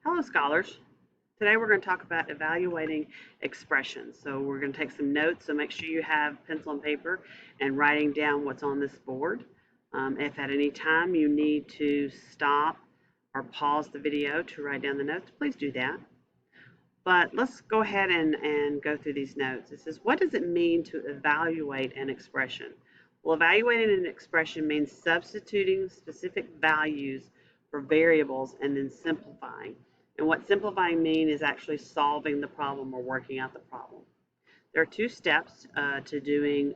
Hello, scholars. Today we're going to talk about evaluating expressions. So we're going to take some notes, so make sure you have pencil and paper and writing down what's on this board. If at any time you need to stop or pause the video to write down the notes, please do that. But let's go ahead and go through these notes. It says, what does it mean to evaluate an expression? Well, evaluating an expression means substituting specific values for variables and then simplifying. And what simplifying means is actually solving the problem or working out the problem. There are two steps to doing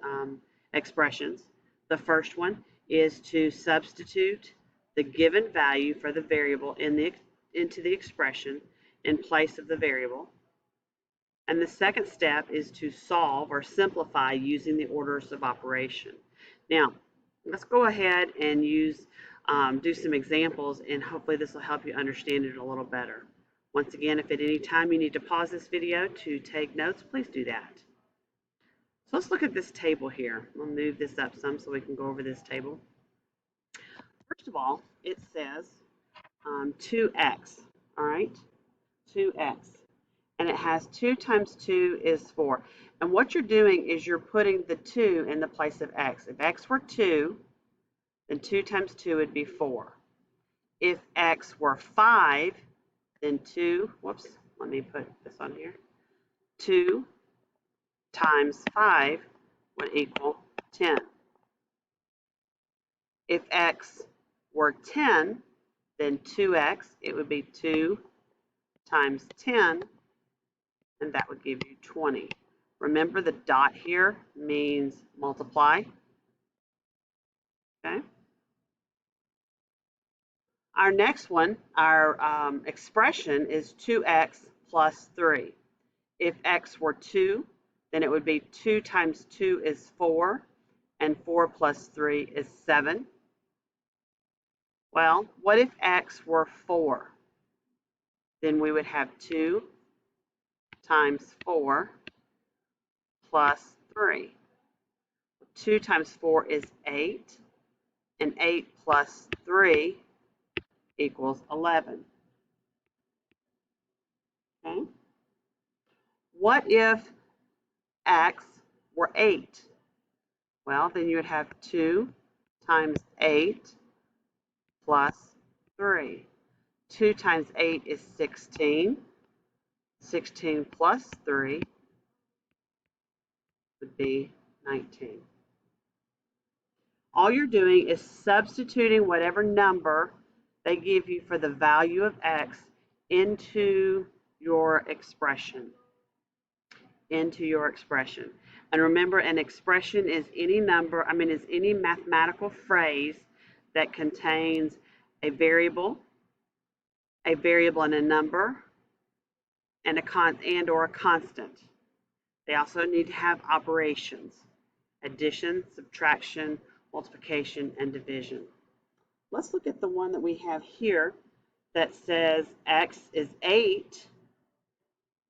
expressions. The first one is to substitute the given value for the variable into the expression in place of the variable. And the second step is to solve or simplify using the orders of operation. Now, let's go ahead and do some examples, and hopefully this will help you understand it a little better. Once again, if at any time you need to pause this video to take notes, please do that. So let's look at this table here. I'll move this up some so we can go over this table. First of all, it says 2x, all right? 2x. And it has 2 times 2 is 4. And what you're doing is you're putting the 2 in the place of x. If x were 2, then 2 times 2 would be 4. If x were 5, then 2, let me put this on here. 2 times 5 would equal 10. If x were 10, then 2x, it would be 2 times 10, and that would give you 20. Remember, the dot here means multiply. Okay. Our next one, our expression is 2x plus 3. If x were 2, then it would be 2 times 2 is 4, and 4 plus 3 is 7. Well, what if x were 4? Then we would have 2 times 4 plus 3. 2 times 4 is 8, and 8 plus 3 equals 11. Okay. What if x were 8? Well, then you would have 2 times 8 plus 3. 2 times 8 is 16. 16 plus 3 would be 19. All you're doing is substituting whatever number they give you for the value of x into your expression. And remember, an expression is any is any mathematical phrase that contains a variable and a number, and or a constant. They also need to have operations: addition, subtraction, multiplication, and division. Let's look at the one that we have here that says x is 8.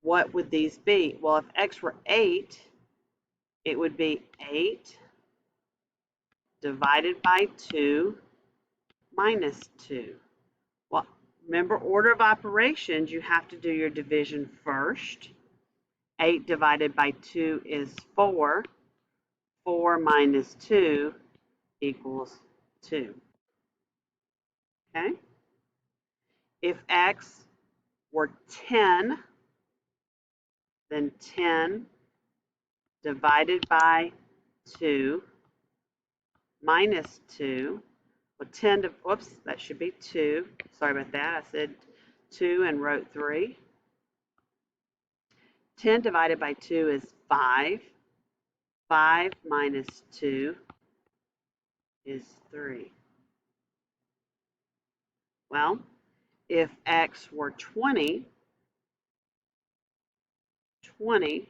What would these be? Well, if x were 8, it would be 8 divided by 2 minus 2. Well, remember, order of operations, you have to do your division first. 8 divided by 2 is 4. 4 minus 2 equals 2. Okay? If x were 10, then 10 divided by 2 minus 2. Well, that should be 2. Sorry about that. I said 2 and wrote 3. 10 divided by 2 is 5. 5 minus 2 is 3. Well, if x were 20, 20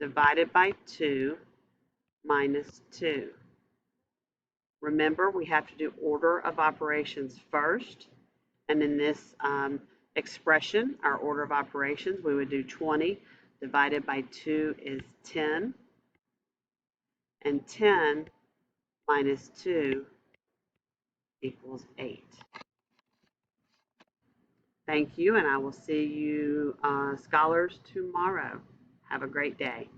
divided by 2 minus 2. Remember, we have to do order of operations first. And in this expression, our order of operations, we would do 20 divided by 2 is 10. And 10 minus 2 equals 8. Thank you, and I will see you scholars tomorrow. Have a great day.